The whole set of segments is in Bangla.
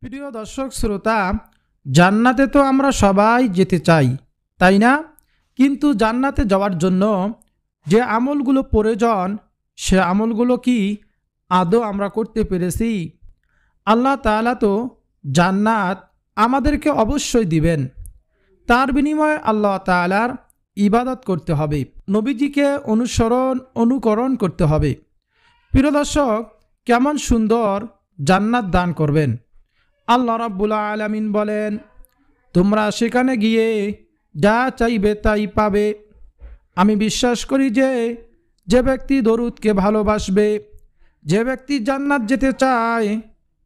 প্রিয় দর্শক শ্রোতা, জান্নাতে তো আমরা সবাই যেতে চাই, তাই না? কিন্তু জান্নাতে যাওয়ার জন্য যে আমলগুলো প্রয়োজন, সে আমলগুলো কি আদৌ আমরা করতে পেরেছি? আল্লাহ তাআলা তো জান্নাত আমাদেরকে অবশ্যই দিবেন। তার বিনিময়ে আল্লাহ তাআলার ইবাদত করতে হবে, নবীজিকে অনুকরণ করতে হবে। প্রিয় দর্শক, কেমন সুন্দর জান্নাত দান করবেন। আল্লাহ রাব্বুল আলামিন বলেন, তোমরা সেখানে গিয়ে যা চাইবে তাই পাবে। আমি বিশ্বাস করি যে ব্যক্তি দরুদকে ভালোবাসবে, যে ব্যক্তি জান্নাত যেতে চায়,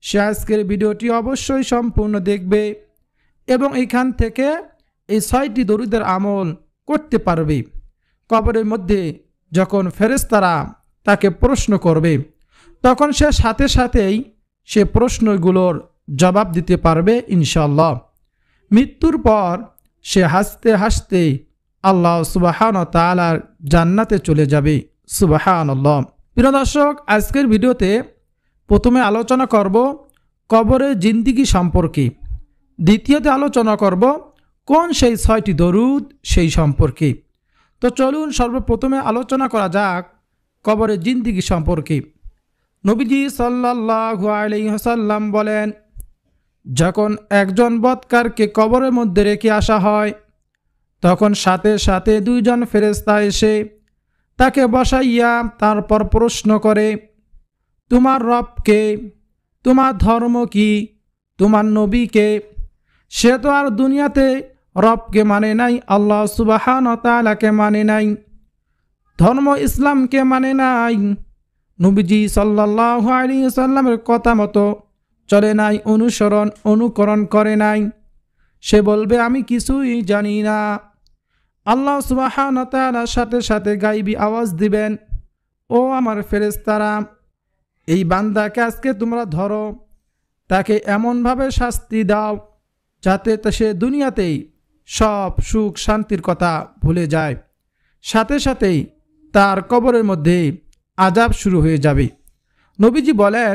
সে আজকের ভিডিওটি অবশ্যই সম্পূর্ণ দেখবে এবং এখান থেকে এই 6টি দরুদের আমল করতে পারবে। কবরের মধ্যে যখন ফেরেশতারা তাকে প্রশ্ন করবে, তখন সে সাথে সাথেই সে প্রশ্নগুলোর জবাব দিতে পারবে ইনশাআল্লাহ। মৃত্যুর পর সে হাসতে হাসতে আল্লাহ সুবহানাহু ওয়া তাআলার জান্নাতে চলে যাবে। সুবহানাল্লাহ। প্রিয় দর্শক, আজকের ভিডিওতে প্রথমে আলোচনা করব কবরের জিন্দেগি সম্পর্কে, দ্বিতীয়তে আলোচনা করব কোন সেই 6টি দরুদ সেই সম্পর্কে। তো চলুন সর্বপ্রথমে আলোচনা করা যাক কবরের জিন্দেগি সম্পর্কে। নবীজি সাল্লাল্লাহু আলাইহি ওয়াসাল্লাম বলেন, যখন একজন বৎকারকে কবরের মধ্যে রেখে আসা হয়, তখন সাথে সাথে 2 জন ফেরেশতা এসে তাকে বসাইয়া তারপর প্রশ্ন করে, তোমার রবকে, তোমার ধর্ম কি, তোমার নবীকে? সে তো আর দুনিয়াতে রবকে মানে নাই, আল্লাহ সুবহানাহু ওয়া তাআলাকে মানে নাই, ধর্ম ইসলামকে মানে নাই, নবীজি সাল্লাল্লাহু আলাইহি ওয়াসাল্লামের কথা মতো চলে নাই, অনুকরণ করে নাই। সে বলবে, আমি কিছুই জানি না। আল্লাহ সুবহানাহু ওয়া তাআলার সাথে সাথে গায়বী আওয়াজ দিবেন, ও আমার ফেরেশতারা, এই বান্দাকে আজকে তোমরা ধরো, তাকে এমনভাবে শাস্তি দাও যাতে সে দুনিয়াতেই সব সুখ শান্তির কথা ভুলে যায়। সাথে সাথেই তার কবরের মধ্যে আযাব শুরু হয়ে যাবে। নবীজি বলেন,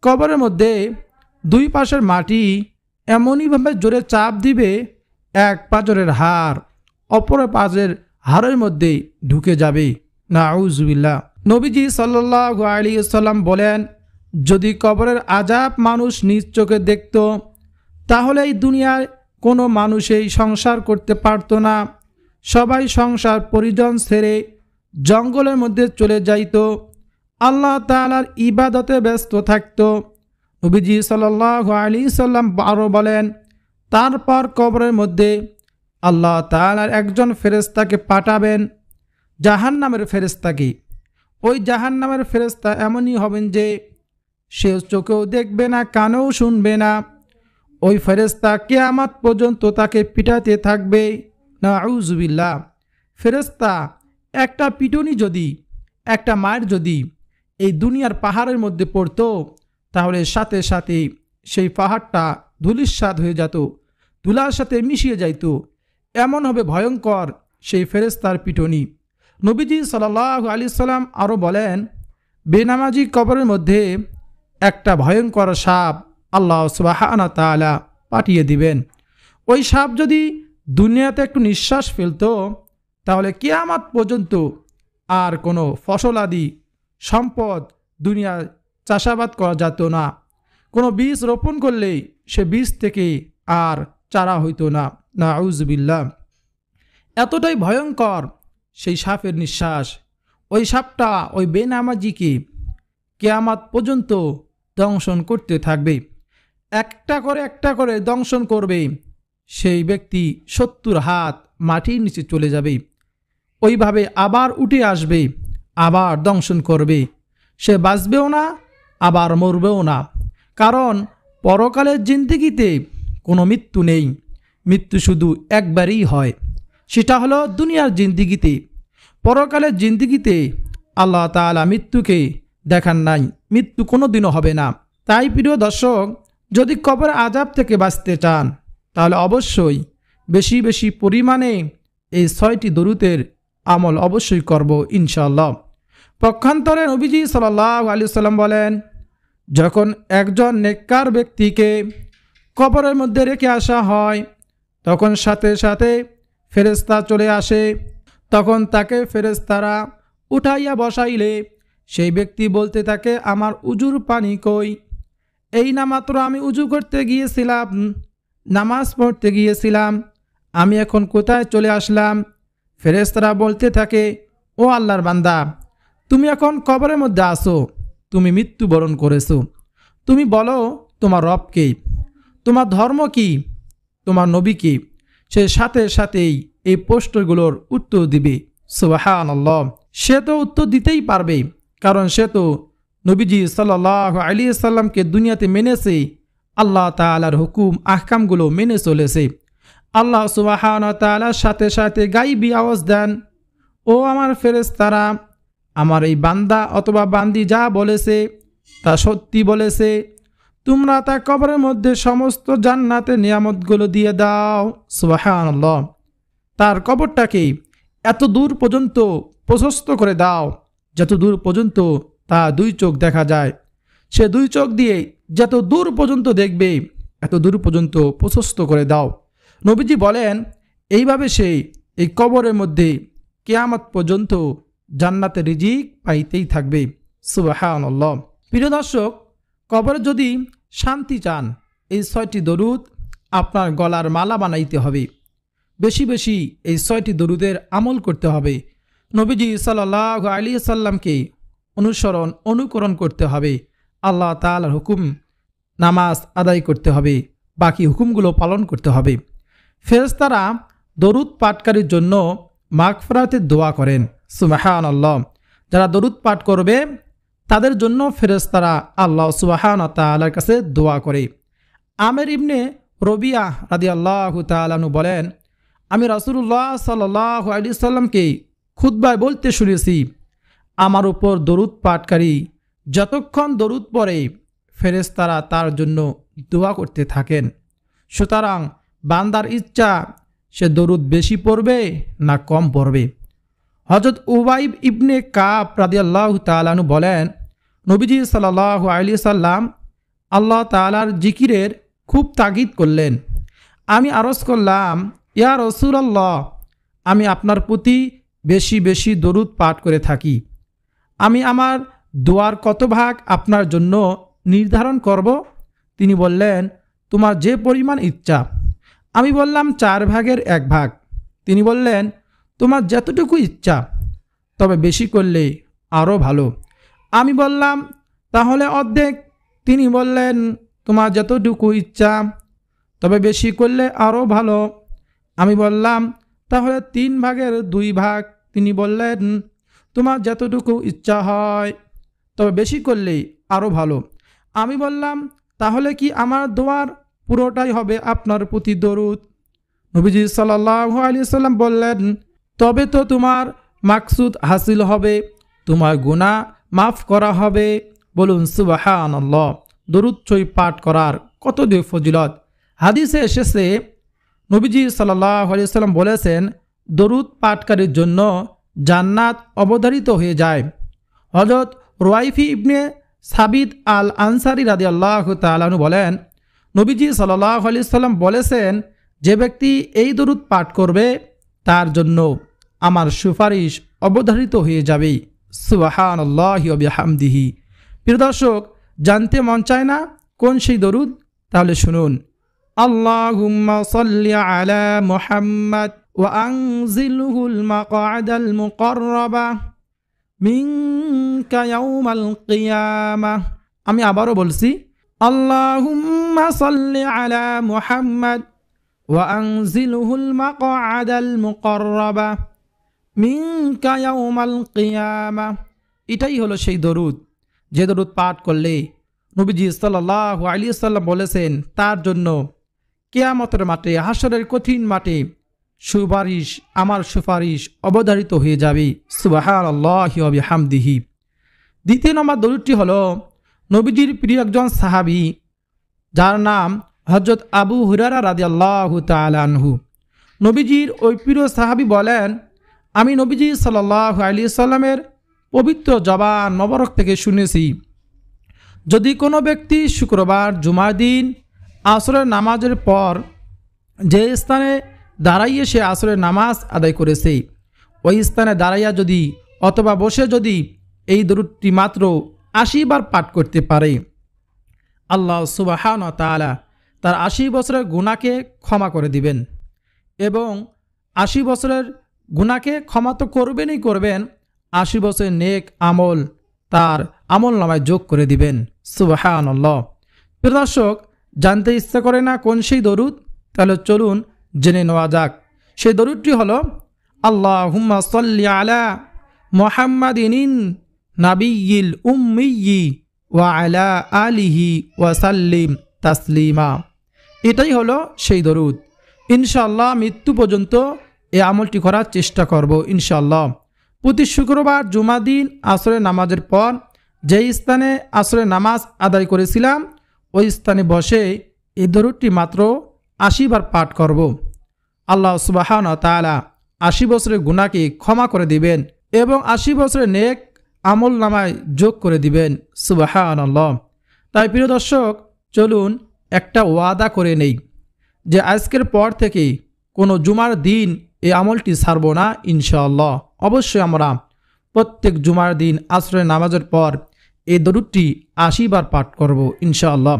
কবরের মধ্যে 2 পাশের মাটি এমনইভাবে জোরে চাপ দিবে, এক পাঁজরের হাড় অপর পাঁজরের হাড়ের মধ্যে ঢুকে যাবে। নাউজুবিল্লাহ। নবীজি সাল্লাল্লাহু আলাইহি ওয়াসাল্লাম বলেন, যদি কবরের আযাব মানুষ নিজ চোখে দেখত, তাহলে এই দুনিয়ায় কোনো মানুষই সংসার করতে পারত না। সবাই সংসার পরিজন ছেড়ে জঙ্গলের মধ্যে চলে যাইত, আল্লাহ তাআলার ইবাদতে ব্যস্ত থাকত। নবীজি সাল্লাল্লাহু আলাইহি সাল্লাম আরও বলেন, তারপর কবরের মধ্যে আল্লাহ তাআলার একজন ফেরেশতাকে পাঠাবেন, জাহান্নামের ফেরেশতাকে। ওই জাহান্নামের ফেরেশতা এমনই হবেন যে সে চোখেও দেখবে না, কানেও শুনবে না। ওই ফেরেশতা কিয়ামত পর্যন্ত তাকে পিটাতে থাকবে। নাউজুবিল্লাহ। ফেরেশতা একটা পিটুনি যদি, একটা মায়ের যদি এই দুনিয়ার পাহাড়ের মধ্যে পড়তো, তাহলে সাথে সাথে সেই পাহাড়টা ধূলিসাৎ হয়ে যেত, ধুলার সাথে মিশিয়ে যাইত। এমন হবে ভয়ঙ্কর সেই ফেরেশতার পিটুনি। নবীজি সাল্লাল্লাহু আলাইহি সাল্লাম আরও বলেন, বেনামাজি কবরের মধ্যে একটা ভয়ঙ্কর সাপ আল্লাহ সুবহানাহু ওয়া তাআলা পাঠিয়ে দিবেন। ওই সাপ যদি দুনিয়াতে একটু নিঃশ্বাস ফেলতো, তাহলে কিয়ামত পর্যন্ত আর কোনো ফসলাদি সম্পদ দুনিয়ায় চাষাবাদ করা যেত না। কোনো বীজ রোপণ করলেই সে বীজ থেকে আর চারা হইতো না। নাউজুবিল্লাহ। এতটাই ভয়ঙ্কর সেই সাপের নিঃশ্বাস। ওই সাপটা ওই বেনামাজিকে কিয়ামত পর্যন্ত দংশন করতে থাকবে। একটা করে দংশন করবে, সেই ব্যক্তি 70 হাত মাটির নিচে চলে যাবে। ওইভাবে আবার উঠে আসবে, আবার দংশন করবে। সে বাঁচবেও না, আবার মরবেও না। কারণ পরকালের জিন্দেগিতে কোনো মৃত্যু নেই, মৃত্যু শুধু একবারই হয়, সেটা হলো দুনিয়ার জিন্দেগিতে। পরকালের জিন্দেগিতে আল্লাহ তাআলা মৃত্যুকে দেখান নাই, মৃত্যু কোনো দিনও হবে না। তাই প্রিয় দর্শক, যদি কবর আযাব থেকে বাঁচতে চান, তাহলে অবশ্যই বেশি বেশি পরিমাণে এই 6টি দরুদের আমল অবশ্যই করব ইনশাআল্লাহ। পক্ষান্তরে নবীজি সাল্লাল্লাহু আলাইহি ওয়াসাল্লাম বলেন, যখন একজন নেককার ব্যক্তিকে কবরের মধ্যে রেখে আসা হয়, তখন সাথে সাথে ফেরেশতা চলে আসে। তখন তাকে ফেরেশতারা উঠাইয়া বসাইলে সেই ব্যক্তি বলতে থাকে, আমার উজুর পানি কই? এই না মাত্র আমি উজু করতে গিয়েছিলাম, নামাজ পড়তে গিয়েছিলাম, আমি এখন কোথায় চলে আসলাম? ফেরেশতারা বলতে থাকে, ও আল্লাহর বান্দা, তুমি এখন কবরের মধ্যে আসো, তুমি মৃত্যুবরণ করেছো, তুমি বলো তোমার রব কে, তোমার ধর্ম কি, তোমার নবী কি? সে সাথে সাথেই এই প্রশ্নগুলোর উত্তর দিবে। সুবহানাল্লাহ। সে তো উত্তর দিতেই পারবে, কারণ সে তো নবীজি সাল্লাল্লাহু আলাইহি সাল্লামকে দুনিয়াতে মেনেছে, আল্লাহ তাআলার হুকুম আহকামগুলো মেনে চলেছে। আল্লাহ সুবহানাহু ওয়া তাআলার সাথে সাথে গায়বী আওয়াজ দেন, ও আমার ফেরেশতারা, আমার এই বান্দা অথবা বান্দি যা বলেছে তা সত্যি বলেছে, তোমরা তা কবরের মধ্যে সমস্ত জান্নাতের নিয়ামতগুলো দিয়ে দাও। সুবহানাল্লাহ। তার কবরটাকে এত দূর পর্যন্ত প্রশস্ত করে দাও, যত দূর পর্যন্ত তা দুই চোখ দেখা যায়। সে দুই চোখ দিয়ে যত দূর পর্যন্ত দেখবে এত দূর পর্যন্ত প্রশস্ত করে দাও। নবীজি বলেন, এইভাবে সে এই কবরের মধ্যে কিয়ামত পর্যন্ত জান্নাতের রিজিক পাইতেই থাকবে। সুবহানাল্লাহ। প্রিয় দর্শক, কবরে যদি শান্তি চান, এই 6টি দরুদ আপনার গলার মালা বানাইতে হবে। বেশি বেশি এই 6টি দরুদের আমল করতে হবে। নবীজি সাল্লাল্লাহু আলাইহি সাল্লামকে অনুকরণ করতে হবে। আল্লাহ তাআলার হুকুম নামাজ আদায় করতে হবে, বাকি হুকুমগুলো পালন করতে হবে। ফেরেশতারা দরুদ পাঠকারীর জন্য মাগফিরাতের দোয়া করেন। সুবহানাল্লাহ। যারা দরুদ পাঠ করবে তাদের জন্য ফেরেশতারা আল্লাহ সুবহানাহু ওয়া তাআলার কাছে দোয়া করে। আমের ইবনে রবিয়া রাদিয়াল্লাহু তাআলা আনহু বলেন, আমি রাসূলুল্লাহ সাল্লাল্লাহু আলাইহি সাল্লামকে খুতবায় বলতে শুনেছি, আমার উপর দরুদ পাঠকারী যতক্ষণ দরুদ পড়ে ফেরেশতারা তার জন্য দোয়া করতে থাকেন। সুতরাং বান্দার ইচ্ছা সে দরুদ বেশি পড়বে না কম পড়বে। হযরত উবাইব ইবনে কাব রাদিয়াল্লাহু তাআলা আনহু বলেন, নবীজি সাল্লাল্লাহু আলাইহি সাল্লাম আল্লাহ তাআলার জিকিরের খুব তাগিদ করলেন। আমি আরজ করলাম, ইয়া রাসূলুল্লাহ, আমি আপনার প্রতি বেশি বেশি দরুদ পাঠ করে থাকি, আমি আমার দোয়ার কত ভাগ আপনার জন্য নির্ধারণ করব? তিনি বললেন, তোমার যে পরিমাণ ইচ্ছা। আমি বললাম 4 ভাগের 1 ভাগ। তিনি বললেন, তোমার যতটুকু ইচ্ছা, তবে বেশি করলে আরও ভালো। আমি বললাম, তাহলে অর্ধেক। তিনি বললেন, তোমার যতটুকু ইচ্ছা, তবে বেশি করলে আরও ভালো। আমি বললাম, তাহলে 3 ভাগের 2 ভাগ। তিনি বললেন, তোমার যতটুকু ইচ্ছা হয়, তবে বেশি করলে আরও ভালো। আমি বললাম, তাহলে কি আমার দোয়ার পুরোটাই হবে আপনার প্রতি দরুদ? নবীজি সাল্লাল্লাহু আলাইহি সাল্লাম বললেন, তবে তো তোমার মাকসুদ হাসিল হবে, তোমার গুনাহ মাফ করা হবে। বলুন সুবহানাল্লাহ। দরুদ শরীফ পাঠ করার কত যে ফজিলত। হাদিসে এসেছে, নবীজি সাল্লাল্লাহু আলাইহি সাল্লাম বলেছেন, দরুদ পাঠকারীর জন্য জান্নাত অবধারিত হয়ে যায়। হযরত রুয়াইফি ইবনে সাবিত আল আনসারী রাদিয়াল্লাহু তাআলা আনহু বলেন, নবীজি সাল্লাল্লাহু আলাইহি সাল্লাম বলেছেন, যে ব্যক্তি এই দরুদ পাঠ করবে তার জন্য আমার সুপারিশ অবধারিত হয়ে যাবে। সুবহানাল্লাহি ওয়া বিহামদিহি। প্রিয় দর্শক, জানতে মন চায় না কোন সেই দরুদ? তাহলে শুনুন, আল্লাহুম্মা সাল্লি আলা মুহাম্মাদ ওয়া আনজিলহুল মাকআদাল মুকাররাবা মিনকা ইয়াউমাল কিয়ামাহ। আমি আবারও বলছি, আল্লাহুম্মা সাল্লি আলা মুহাম্মাদ ওয়া আনজিলহুল মাকআদাল মুকাররাবা মিনকা ইয়াউমাল কিয়ামাহ। এটাই হলো সেই দরুদ, যে দরুদ পাঠ করলে নবীজি সাল্লাল্লাহু আলাইহি সাল্লাম বলেছেন তার জন্য কিয়ামতের মাঠে, হাসরের কঠিন মাঠে সুপারিশ, আমার সুপারিশ অবধারিত হয়ে যাবে। সুবহানাল্লাহি ওয়া বিহামদিহি। দ্বিতীয় নম্বর দরুদটি হলো নবীজির প্রিয় একজন সাহাবী, যার নাম হযরত আবু হুরায়রা রাদিয়াল্লাহু তাআলা আনহু। নবীজির ওই প্রিয় সাহাবী বলেন, আমি নবীজি সাল্লাল্লাহু আলাইহি সাল্লামের পবিত্র জবান মোবারক থেকে শুনেছি, যদি কোনো ব্যক্তি শুক্রবার জুমার দিন আসরের নামাজের পর যে স্থানে দাঁড়াইয়ে সে আসরের নামাজ আদায় করেছে ওই স্থানে দাঁড়াইয়া যদি অথবা বসে যদি এই দরুদটি মাত্র ৮০ বার পাঠ করতে পারে, আল্লাহ সুবহানাহু ওয়া তাআলা তার ৮০ বছরের গুনাহকে ক্ষমা করে দিবেন এবং ৮০ বছরের গুনাহকে ক্ষমা তো করবেনই করবেন, ৮০ বছরের নেক আমল তার আমল নামায় যোগ করে দিবেন। সুবহানাল্লাহ। প্রিয় দর্শক, জানতে ইচ্ছা করে না কোন সেই দরুদ? তাহলে চলুন জেনে নেওয়া যাক। সেই দরুদটি হলো আল্লাহুম্মা সাল্লি আলা মুহাম্মাদিন নাবিয়্যিল উম্মিয়্যি ওয়া আলা আলিহি ওয়া সাল্লিম তাসলিমা। এটাই হলো সেই দরুদ। ইনশাআল্লাহ মৃত্যু পর্যন্ত এই আমলটি করার চেষ্টা করব ইনশাআল্লাহ। প্রতি শুক্রবার জুমা দিন আসরের নামাজের পর যেই স্থানে আসরের নামাজ আদায় করেছিলাম ওই স্থানে বসে এই দরুদটি মাত্র ৮০ বার পাঠ করব। আল্লাহ সুবহানাহু ওয়া তাআলা ৮০ বছরের গুনাহকে ক্ষমা করে দিবেন এবং ৮০ বছরের নেক আমল নামায় যোগ করে দিবেন। সুবহানাল্লাহ। তাই প্রিয় দর্শক, চলুন একটা ওয়াদা করে নেই যে আজকের পর থেকে কোনো জুমার দিন এই আমলটি ছাড়ব না ইনশাআল্লাহ। অবশ্যই আমরা প্রত্যেক জুমার দিন আসরের নামাজের পর এই দরুদটি ৮০ বার পাঠ করব ইনশাআল্লাহ।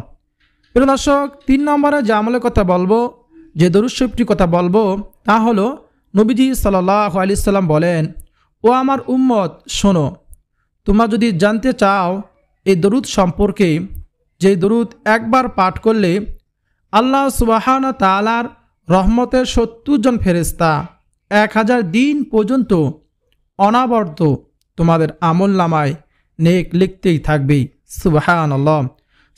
প্রিয় দর্শক, ৩ নম্বরে যে আমলের কথা বলবো, যে দরুদ শরীফটির কথা বলবো, তা হলো নবীজি সাল্লাল্লাহু আলাইহি সাল্লাম বলেন, ও আমার উম্মত শোনো, তোমরা যদি জানতে চাও এই দরুদ সম্পর্কে, যে দরুদ একবার পাঠ করলে আল্লাহ সুবহানাহু ওয়া তাআলার রহমতের ৭০ জন ফেরেশতা ১০০০ দিন পর্যন্ত অনাবর্ত তোমাদের আমল নামায় নেক লিখতেই থাকবে। সুবহানাল্লাহ।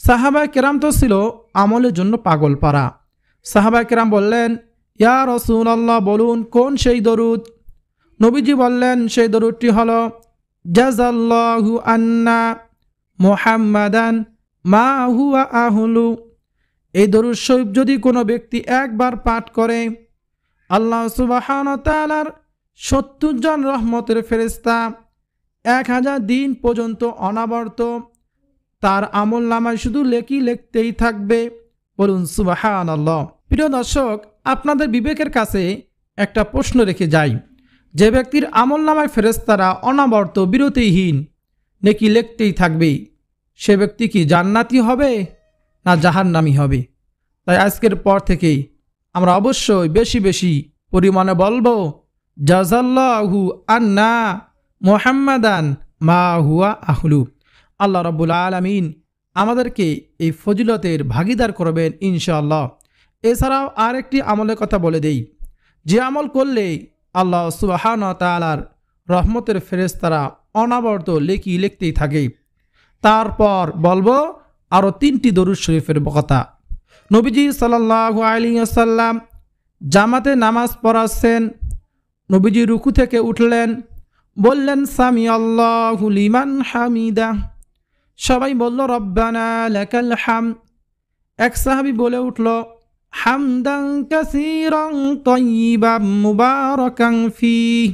সাহাবায়ে কেরাম তো ছিল আমলের জন্য পাগল পারা। সাহাবায়ে কেরাম বললেন, ইয়া রাসূলুল্লাহ, বলুন কোন সেই দরুদ? নবীজি বললেন, সেই দরুদটি হলো জাযাল্লাহু আন্না মুহাম্মাদান মা হুয়া আহলু। এই দরুদ শরীফ যদি কোনো ব্যক্তি একবার পাঠ করে আল্লাহ সুবহানাহু ওয়া তাআলার ৭০ জন রহমতের ফেরেশতা ১০০০ দিন পর্যন্ত অনাবর্ত তার আমল নামায় শুধু লিখতেই থাকবে। বলুন সুবহানাল্লাহ। প্রিয় দর্শক, আপনাদের বিবেকের কাছে একটা প্রশ্ন রেখে যাই, যে ব্যক্তির আমল নামায় ফেরেশতারা অনাবর্ত বিরতিহীন নেকি লিখতেই থাকবে, সে ব্যক্তি কি জান্নাতি হবে না জাহান্নামী হবে? তাই আজকের পর থেকেই আমরা অবশ্যই বেশি বেশি পরিমাণে বলবো জাযাল্লাহু আন্না মুহাম্মাদান মা হুয়া আহলু। আল্লাহ রাব্বুল আলামিন আমাদেরকে এই ফজিলতের ভাগীদার করবেন ইনশাআল্লাহ। এছাড়াও আরেকটি আমলের কথা বলে দেই, যে আমল করলে আল্লাহ সুবহানাহু ওয়া তাআলার রহমতের ফেরেশতারা অনাবর্ত লিখতেই থাকে। তারপর বলবো আরও 3টি দরুদ শরীফের কথা। নবীজি সাল্লাল্লাহু আলাইহি ওয়াসাল্লাম জামাতে নামাজ পড়াচ্ছেন, নবীজি রুকু থেকে উঠলেন, বললেন সামি আল্লাহু লিমান হামিদা। সবাই বলল রব্বানা লাকাল হামদ। এক সাহাবী বলে উঠল হামদান কাসীরান তাইয়িবান মুবারাকান ফীহ।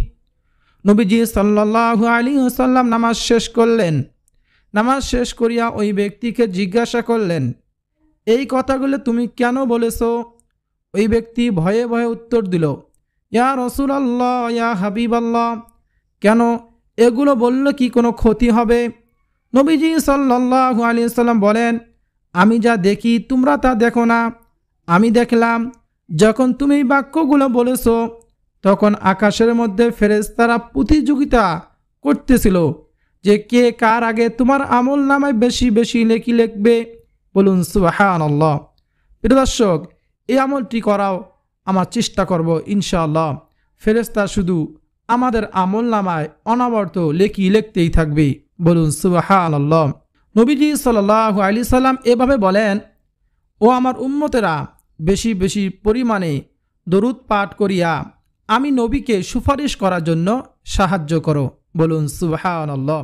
নবীজি সাল্লাল্লাহু আলাইহি ওয়াসাল্লাম নামাজ শেষ করলেন। নামাজ শেষ করিয়া ওই ব্যক্তিকে জিজ্ঞাসা করলেন, এই কথাগুলো তুমি কেন বলেছো? ওই ব্যক্তি ভয়ে ভয়ে উত্তর দিল, ইয়া রাসূলুল্লাহ, ইয়া হাবিবাল্লাহ, কেন এগুলো বললে কি কোনো ক্ষতি হবে? নবীজি সাল্লাল্লাহু আলাইহি ওয়াসাল্লাম বলেন, আমি যা দেখি তোমরা তা দেখো না। আমি দেখলাম যখন তুমি এই বাক্যগুলো বলেছো তখন আকাশের মধ্যে ফেরেশতারা প্রতিযোগিতা করতেছিল যে কে কার আগে তোমার আমল নামায় বেশি বেশি লিখবে। বলুন সুবহানাল্লাহ। প্রিয় দর্শক, এই আমলটি করাও আমার চেষ্টা করব ইনশাআল্লাহ। ফেরেশতা শুধু আমাদের আমল নামায় অনাবর্ত লিখতেই থাকবে। বলুন সুবহানাল্লাহ। নবীজি সাল্লাল্লাহু আলাইহি সাল্লাম এভাবে বলেন, ও আমার উম্মতেরা, বেশি বেশি পরিমাণে দরুদ পাঠ করিয়া আমি নবীকে সুপারিশ করার জন্য সাহায্য করো। বলুন সুবহানাল্লাহ।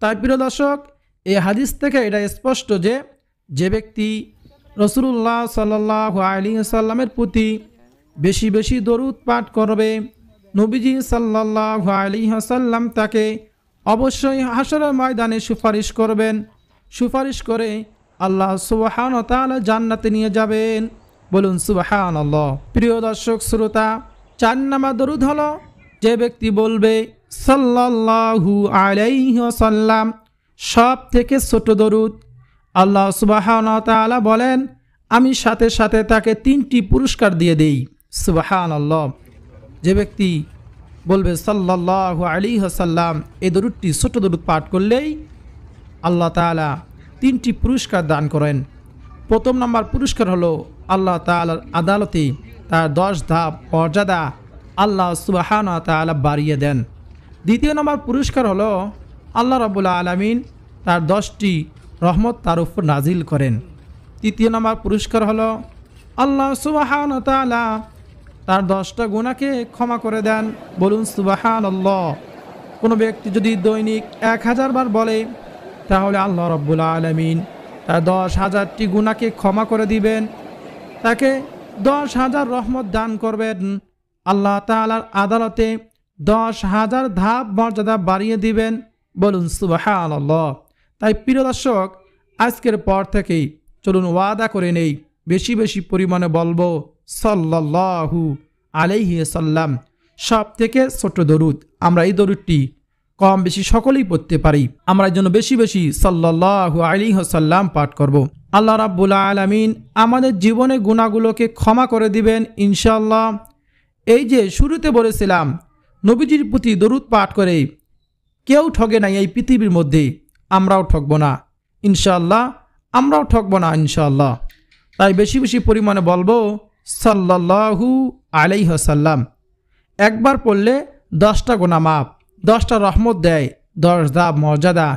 তাই প্রিয় দর্শক, এই হাদিস থেকে এটা স্পষ্ট যে যে ব্যক্তি রাসূলুল্লাহ সাল্লাল্লাহু আলাইহি সাল্লামের প্রতি বেশি বেশি দরুদ পাঠ করবে, নবীজি সাল্লাল্লাহু আলাইহি সাল্লাম তাকে অবশ্যই হাসরের ময়দানে সুপারিশ করবেন। সুপারিশ করে আল্লাহ সুবহানাহু ওয়া তাআলা জান্নাতে নিয়ে যাবেন। বলুন সুবহানাল্লাহ। প্রিয় দর্শক শ্রোতা, 4 নম্বর দরুদ হলো যে ব্যক্তি বলবে সাল্লাল্লাহু আলাইহি ওয়াসাল্লাম, সব থেকে ছোট দরুদ। আল্লাহ সুবহানাহু ওয়া তাআলা বলেন, আমি সাথে সাথে তাকে 3টি পুরস্কার দিয়ে দেই। সুবহানাল্লাহ। যে ব্যক্তি বলবে সাল্লাল্লাহু আলাইহি ওয়াসাল্লাম, এই দরুদটি ছোট দরুদ পাঠ করলেই আল্লাহ তাআলা 3টি পুরস্কার দান করেন। প্রথম নম্বর পুরস্কার হলো আল্লাহ তাআলার আদালতে তার 10 ধাপ মর্যাদা আল্লাহ সুবহানাহু ওয়া তাআলা বাড়িয়ে দেন। দ্বিতীয় নম্বর পুরস্কার হলো আল্লাহ রাব্বুল আলামিন তার 10টি রহমত তার উপর নাজিল করেন। তৃতীয় নম্বর পুরস্কার হলো আল্লাহ সুবহানাহু ওয়া তাআলা তার 10টা গুনাহকে ক্ষমা করে দেন। বলুন সুবহানাল্লাহ। কোনো ব্যক্তি যদি দৈনিক 1000 বার বলে তাহলে আল্লাহ রাব্বুল আলামিন তার 10,000টি গুনাহকে ক্ষমা করে দিবেন, তাকে 10,000 রহমত দান করবেন। আল্লাহ তাআলার আদালতে 10,000 ধাপ মর্যাদা বাড়িয়ে দিবেন। বলুন সুবহানাল্লাহ। তাই প্রিয় দর্শক, আজকের পর থেকেই চলুন ওয়াদা করে নেই, বেশি বেশি পরিমাণে বলবো সাল্লাল্লাহু আলাইহি সাল্লাম, সব থেকে ছোট দরুদ। আমরা এই দরুদটি কম বেশি সকলেই পড়তে পারি। আমরা এই জন্য বেশি বেশি সাল্লাল্লাহু আলাইহি সাল্লাম পাঠ করব। আল্লাহ রাব্বুল আলামিন আমাদের জীবনে গুনাহগুলোকে ক্ষমা করে দিবেন ইনশাআল্লাহ। এই যে শুরুতে বলেছিলাম, নবীজির প্রতি দরুদ পাঠ করে কেউ ঠগে নাই এই পৃথিবীর মধ্যে, আমরাও ঠকব না ইনশাআল্লাহ, আমরাও ঠকব না ইনশাআল্লাহ। তাই বেশি বেশি পরিমাণে বলবো সাল্লাল্লাহু আলাইহি সাল্লাম। একবার পড়লে 10টা গুনাহ মাফ, 10টা রহমত দেয়, 10 ধাপ মর্যাদা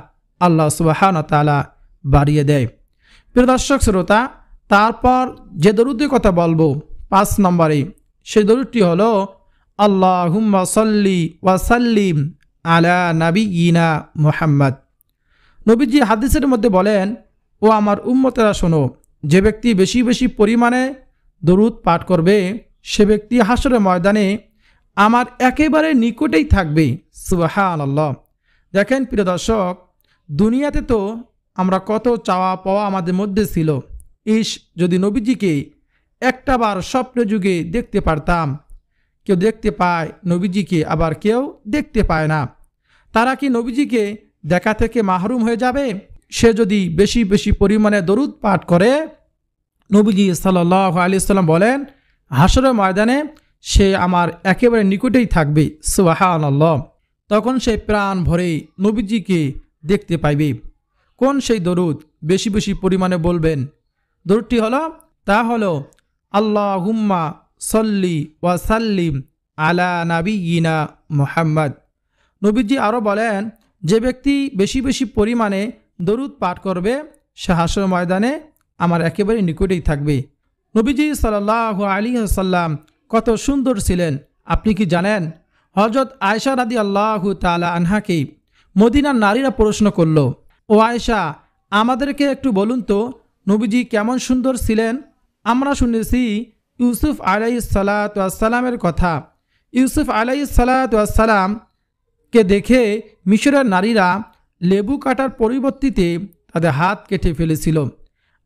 আল্লাহ সুবহানাহু ওয়া তাআলা বাড়িয়ে দেয়। প্রিয় দর্শক শ্রোতা, তারপর যে দরুদের কথা বলবো 5 নম্বরে, সেই দরুদটি হলো আল্লাহুম্মা সাল্লি ওয়া সাল্লিম আলা নাবিয়িনা মুহাম্মদ। নবীজি হাদিসের মধ্যে বলেন, ও আমার উম্মতেরা শোনো, যে ব্যক্তি বেশি বেশি পরিমাণে দরুদ পাঠ করবে সে ব্যক্তি হাসরের ময়দানে আমার একেবারে নিকটেই থাকবে। সুবহানাল্লাহ। দেখেন প্রিয় দর্শক, দুনিয়াতে তো আমরা কত চাওয়া পাওয়া আমাদের মধ্যে ছিল, যদি নবীজিকে একটা বার স্বপ্ন যুগে দেখতে পারতাম। কেউ দেখতে পায় নবীজিকে, আবার কেউ দেখতে পায় না। তারা কি নবীজিকে দেখা থেকে মাহরুম হয়ে যাবে? সে যদি বেশি বেশি পরিমাণে দরুদ পাঠ করে, নবীজি সাল্লাল্লাহু আলাইহি সাল্লাম বলেন হাসরের ময়দানে সে আমার একেবারে নিকটেই থাকবে। সুবহানাল্লাহ। তখন সে প্রাণ ভরে নবীজিকে দেখতে পাইবে। কোন সেই দরুদ বেশি বেশি পরিমাণে বলবেন? দরুদটি হলো, তা হলো আল্লাহুম্মা সাল্লি ওয়া সাল্লিম আলা নাবিয়িনা মুহাম্মদ। নবীজি আরও বলেন, যে ব্যক্তি বেশি বেশি পরিমাণে দরুদ পাঠ করবে সে হাসর ময়দানে আমার একেবারে নিকটেই থাকবে। নবীজি সাল্লাল্লাহু আলাইহি ওয়াসাল্লাম কত সুন্দর ছিলেন আপনি কি জানেন? হযরত আয়েশা রাদিয়াল্লাহু তাআলা আনহাকে মদিনার নারীরা প্রশ্ন করল, ও আয়েশা, আমাদেরকে একটু বলুন তো নবীজি কেমন সুন্দর ছিলেন? আমরা শুনেছি ইউসুফ আলাইহিস সালাতু ওয়াস সালামের কথা। ইউসুফ আলাইহিস সালাতু ওয়াস সালামকে দেখে মিশরের নারীরা লেবু কাটার পরিবর্তে তাদের হাত কেটে ফেলেছিল।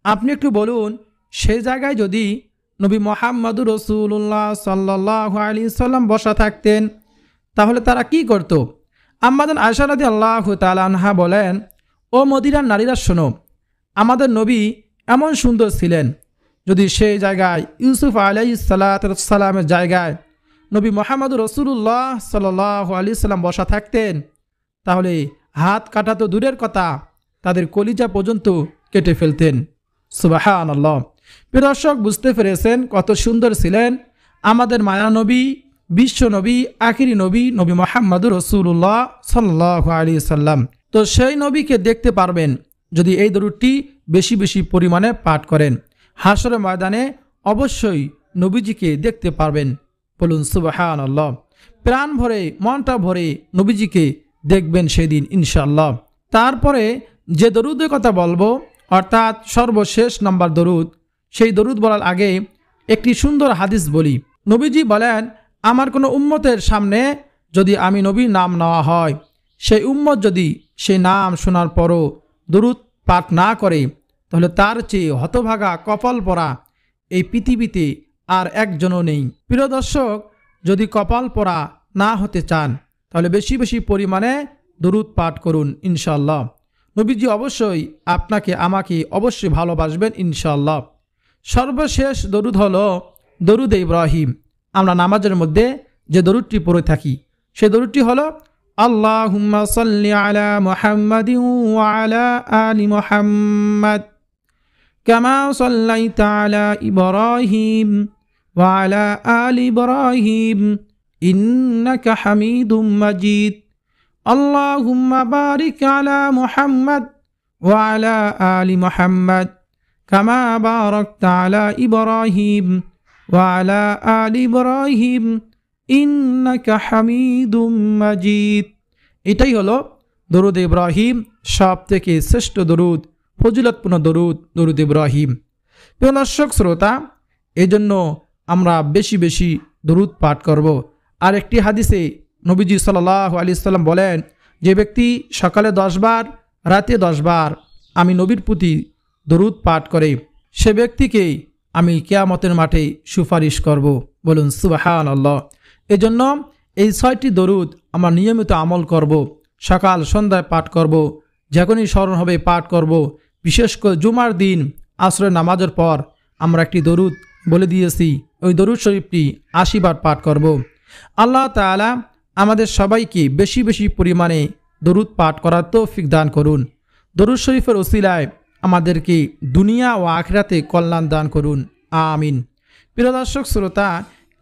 আপনি একটু বলুন, সেই জায়গায় যদি নবী মুহাম্মদুর রাসূলুল্লাহ সাল্লাল্লাহু আলাইহি সাল্লাম বসা থাকতেন তাহলে তারা কি করত? আম্মাজান আয়েশা রাদিয়াল্লাহু তাআলা আনহা বলেন, ও মদিনার নারীরা শোনো, আমাদের নবী এমন সুন্দর ছিলেন, যদি সেই জায়গায় ইউসুফ আলাইহিস সালামের জায়গায় নবী মুহাম্মদুর রাসূলুল্লাহ সাল্লাল্লাহু আলাইহি সাল্লাম বসা থাকতেন তাহলে হাত কাটা তো দূরের কথা, তাদের কলিজা পর্যন্ত কেটে ফেলতেন। সুবহানাল্লাহ। প্রিয় দর্শক, বুঝতে পেরেছেন কত সুন্দর ছিলেন আমাদের মায়া নবী, বিশ্ব নবী, আখিরি নবী, নবী মুহাম্মদুর রাসূলুল্লাহ সাল্লাল্লাহু আলাইহি সাল্লাম। তো সেই নবীকে দেখতে পারবেন যদি এই দরুদটি বেশি বেশি পরিমাণে পাঠ করেন। হাসরের ময়দানে অবশ্যই নবীজিকে দেখতে পারবেন। বলুন সুবহানাল্লাহ। প্রাণ ভরে মনটা ভরে নবীজিকে দেখবেন সেদিন ইনশাআল্লাহ। তারপরে যে দরুদের কথা বলবো, অর্থাৎ সর্বশেষ নাম্বার দরুদ, সেই দরুদ বলার আগে একটি সুন্দর হাদিস বলি। নবীজি বলেন, আমার কোনো উম্মতের সামনে যদি আমি নবীর নাম নেওয়া হয়, সেই উম্মত যদি সেই নাম শোনার পরও দরুদ পাঠ না করে তাহলে তার চেয়ে হতভাগা কপাল পরা এই পৃথিবীতে আর একজনও নেই। প্রিয় দর্শক, যদি কপাল পরা না হতে চান তাহলে বেশি বেশি পরিমাণে দরুদ পাঠ করুন ইনশাআল্লাহ। নবীজি অবশ্যই আপনাকে আমাকে অবশ্যই ভালোবাসবেন ইনশাআল্লাহ। সর্বশেষ দরুদ হলো দরুদ ইব্রাহিম। আমরা নামাজের মধ্যে যে দরুদটি পড়ে থাকি সেই দরুদটি হলো আল্লাহুম্মা সাল্লি আলা মুহাম্মাদিন ওয়া আলা আলি মুহাম্মাদ কামা সাল্লাইতা আলা ইব্রাহিম ওয়া আলা আলি ইব্রাহিম ইন্নাকা হামিদুম মাজিদ। আল্লাহুম্মা বারিক আলা মুহাম্মাদ ওয়া আলা আলি মুহাম্মাদ কামা বারাকতা আলা ইব্রাহিম ওয়া আলা আলি ইব্রাহিম ইন্নাকা হামিদুম মাজিদ। এটাই হলো দরুদ ইব্রাহিম, সব থেকে শ্রেষ্ঠ দরুদ, ফজিলতপূর্ণ দরুদ, দরুদ ইব্রাহিম। প্রিয় দর্শক শ্রোতা, এজন্য আমরা বেশি বেশি দরুদ পাঠ করব। আর একটি হাদিসে নবীজি সাল্লাল্লাহু আলাইহি সাল্লাম বলেন, যে ব্যক্তি সকালে 10 বার রাতে 10 বার আমি নবীর প্রতি দরুদ পাঠ করে সে ব্যক্তিকে আমি কিয়ামতের মাঠে সুপারিশ করব। বলুন সুবহানাল্লাহ। এজন্য এই 6টি দরুদ আমরা নিয়মিত আমল করব, সকাল সন্ধ্যায় পাঠ করব, যখনই স্মরণ হবে পাঠ করব। বিশেষ করে জুমার দিন আসরের নামাজের পর আমরা একটি দরুদ বলে দিয়েছি, ওই দরুদ শরীফটি 80 বার পাঠ করব। আল্লাহ তাআলা আমাদের সবাইকে বেশি বেশি পরিমাণে দরুদ পাঠ করার তৌফিক দান করুন। দরুদ শরীফের ওসিলায় আমাদেরকে দুনিয়া ও আখিরাতে কল্যাণ দান করুন, আমিন। প্রিয় দর্শক শ্রোতা,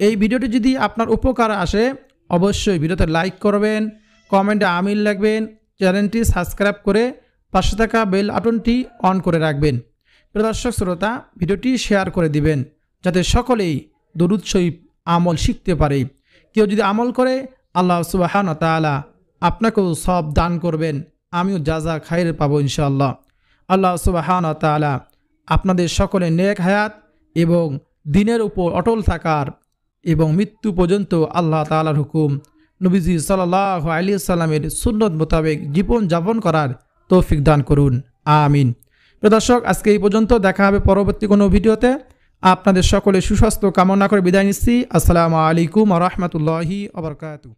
এই ভিডিওটি যদি আপনার উপকার আসে অবশ্যই ভিডিওতে লাইক করবেন, কমেন্টে আমিন লিখবেন, চ্যানেলটি সাবস্ক্রাইব করে পাশে থাকা বেল আইকনটি অন করে রাখবেন। প্রিয় দর্শক শ্রোতা, ভিডিওটি শেয়ার করে দিবেন যাতে সকলেই দরুদ শরীফ আমল শিখতে পারে। কেউ যদি আমল করে আল্লাহ সুবহানাহু ওয়া তাআলা আপনাকেও সব দান করবেন, আমিও জাযা খায়ের পাবো ইনশাআল্লাহ। আল্লাহ সুবহানাহু ওয়া তাআলা আপনাদের সকলে নেক হায়াত এবং দিনের উপর অটল থাকার এবং মৃত্যু পর্যন্ত আল্লাহ তাআলার হুকুম নবীজি সাল্লাল্লাহু আলাইহি সাল্লামের সুন্নত মোতাবেক জীবন যাপন করার তৌফিক দান করুন, আমিন। প্রিয় দর্শক, আজকে এই পর্যন্ত, দেখা হবে পরবর্তী কোনো ভিডিওতে। আপনাদের সকলে সুস্বাস্থ্য কামনা করে বিদায় নিচ্ছি। আসসালামু আলাইকুম ওয়া রাহমাতুল্লাহি ওয়া বারাকাতুহু।